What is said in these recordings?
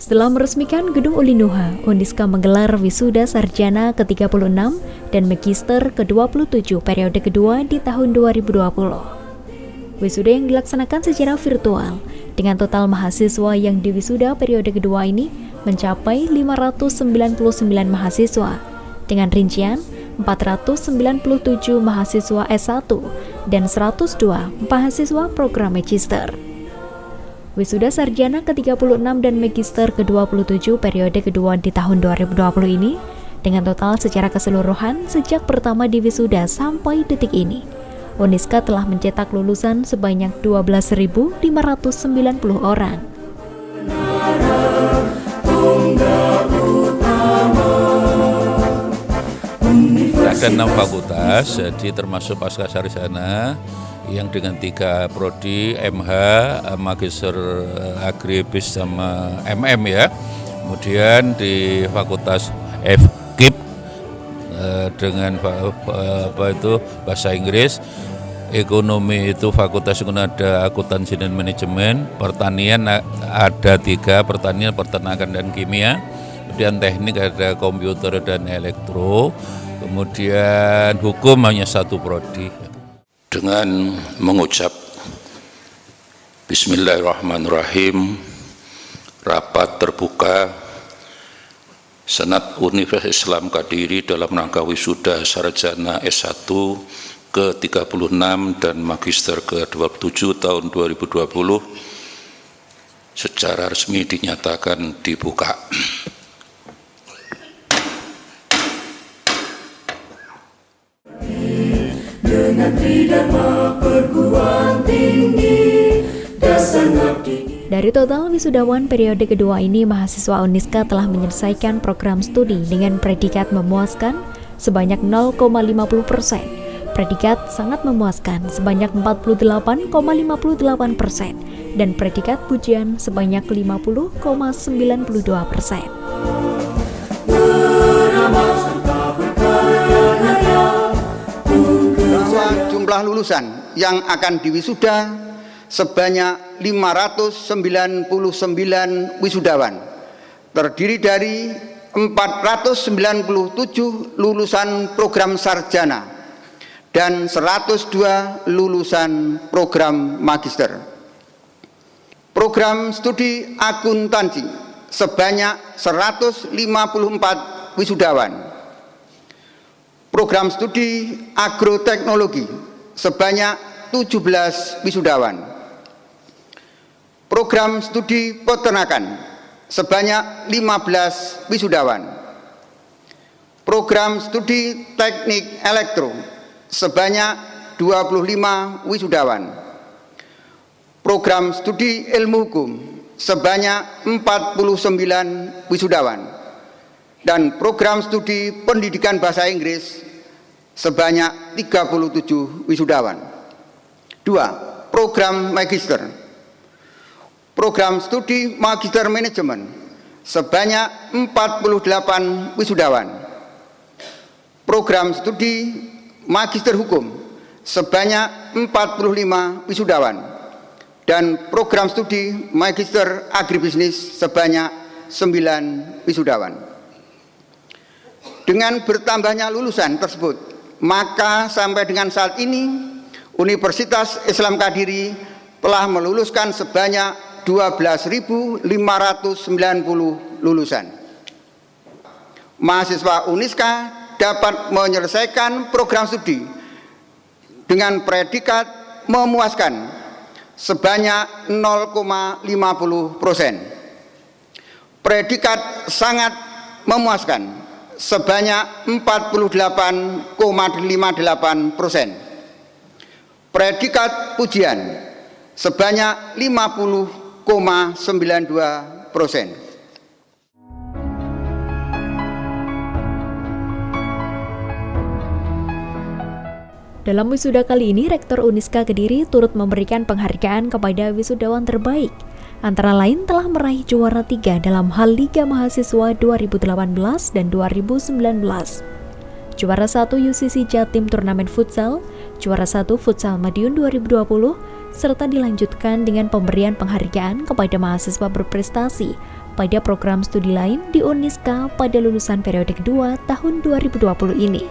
Setelah meresmikan Gedung Ulinuha, Uniska menggelar wisuda sarjana ke-36 dan magister ke-27 periode kedua di tahun 2020. Wisuda yang dilaksanakan secara virtual dengan total mahasiswa yang diwisuda periode kedua ini mencapai 599 mahasiswa dengan rincian 497 mahasiswa S1 dan 102 mahasiswa program magister. Wisuda sarjana ke-36 dan magister ke-27 periode kedua di tahun 2020 ini dengan total secara keseluruhan sejak pertama diwisuda sampai detik ini, Uniska telah mencetak lulusan sebanyak 12.590 orang. Ada 6 fakultas, jadi termasuk pasca sarjana yang dengan 3 prodi, MH, Magister Agribis sama MM ya. Kemudian di Fakultas FKIP dengan bahasa Inggris, ekonomi itu fakultas itu ada akuntansi dan manajemen, pertanian ada 3, pertanian, peternakan dan kimia, kemudian teknik ada komputer dan elektro, kemudian hukum hanya 1 prodi. Dengan mengucap Bismillahirrahmanirrahim, rapat terbuka Senat Universitas Islam Kediri dalam rangka wisuda sarjana S1 ke-36 dan magister ke-27 tahun 2020 secara resmi dinyatakan dibuka. Dengan tridharma perguruan tinggi dasar ngabdi. Dari total wisudawan periode kedua ini, mahasiswa Uniska telah menyelesaikan program studi dengan predikat memuaskan sebanyak 0,50%, predikat sangat memuaskan sebanyak 48,58%, dan predikat pujian sebanyak 50,92%. Jumlah lulusan yang akan diwisuda sebanyak 599 wisudawan, terdiri dari 497 lulusan program sarjana dan 102 lulusan program magister. Program studi akuntansi sebanyak 154 wisudawan. Program studi agroteknologi sebanyak 17 wisudawan. Program studi peternakan sebanyak 15 wisudawan. Program studi teknik elektro sebanyak 25 wisudawan. Program studi ilmu hukum sebanyak 49 wisudawan. Dan program studi pendidikan bahasa Inggris sebanyak 37 wisudawan. 2. Program magister. Program studi magister manajemen sebanyak 48 wisudawan. Program studi magister hukum sebanyak 45 wisudawan. Dan program studi magister agribisnis sebanyak 9 wisudawan. Dengan bertambahnya lulusan tersebut, maka sampai dengan saat ini Universitas Islam Kediri telah meluluskan sebanyak 12.590 lulusan. Mahasiswa Uniska dapat menyelesaikan program studi dengan predikat memuaskan sebanyak 0,50%. Predikat sangat memuaskan sebanyak 48,58%. Predikat pujian sebanyak 50,92%. Dalam wisuda kali ini, Rektor Uniska Kediri turut memberikan penghargaan kepada wisudawan terbaik, antara lain telah meraih juara 3 dalam hal Liga Mahasiswa 2018 dan 2019. Juara 1 UCC Jatim Turnamen Futsal, juara 1 Futsal Madiun 2020, serta dilanjutkan dengan pemberian penghargaan kepada mahasiswa berprestasi pada program studi lain di Uniska pada lulusan periode kedua tahun 2020 ini.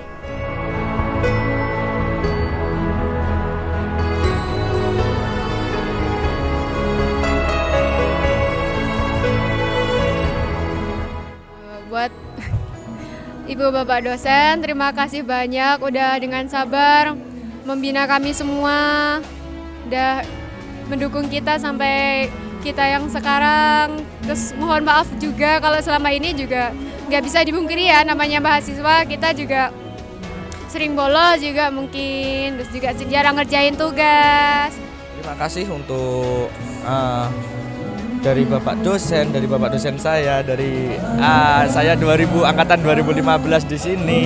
Buat Ibu Bapak dosen, terima kasih banyak udah dengan sabar membina kami semua, udah mendukung kita sampai kita yang sekarang. Terus mohon maaf juga kalau selama ini juga nggak bisa dipungkiri ya, namanya mahasiswa kita juga sering bolos juga mungkin, terus juga jarang ngerjain tugas. Terima kasih untuk dari Bapak dosen saya, dari saya angkatan 2015 di sini.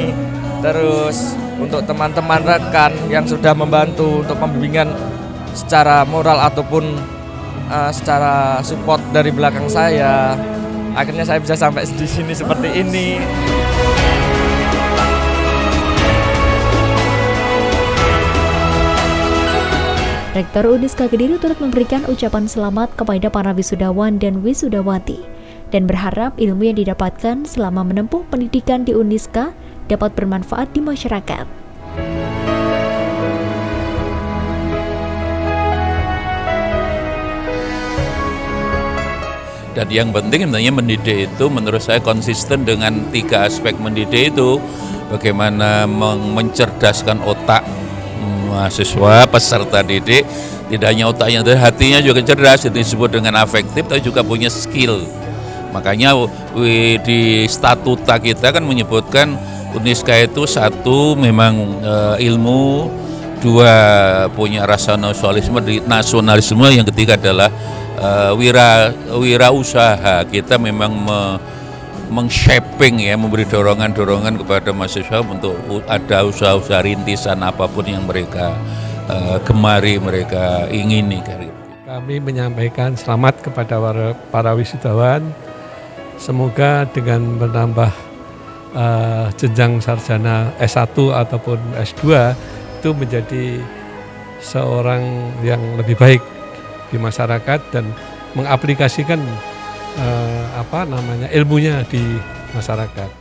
Terus untuk teman-teman rekan yang sudah membantu untuk pembimbingan secara moral ataupun secara support dari belakang saya. Akhirnya saya bisa sampai di sini seperti ini. Rektor Uniska Kediri turut memberikan ucapan selamat kepada para wisudawan dan wisudawati dan berharap ilmu yang didapatkan selama menempuh pendidikan di Uniska dapat bermanfaat di masyarakat. Dan yang penting sebenarnya mendidik itu menurut saya konsisten dengan 3 aspek mendidik itu. Bagaimana mencerdaskan otak mahasiswa, peserta didik, tidak hanya otaknya, hatinya juga cerdas, itu disebut dengan afektif, tapi juga punya skill. Makanya di statuta kita kan menyebutkan Uniska itu 1 memang ilmu, 2 punya rasa nasionalisme, yang ketiga adalah wirausaha. Kita memang meng-shaping ya, memberi dorongan kepada mahasiswa untuk ada usaha-usaha rintisan apapun yang mereka gemari, mereka ingini. Kami menyampaikan selamat kepada para wisudawan. Semoga dengan menambah jenjang sarjana S1 ataupun S2 itu menjadi seorang yang lebih baik di masyarakat dan mengaplikasikan ilmunya di masyarakat.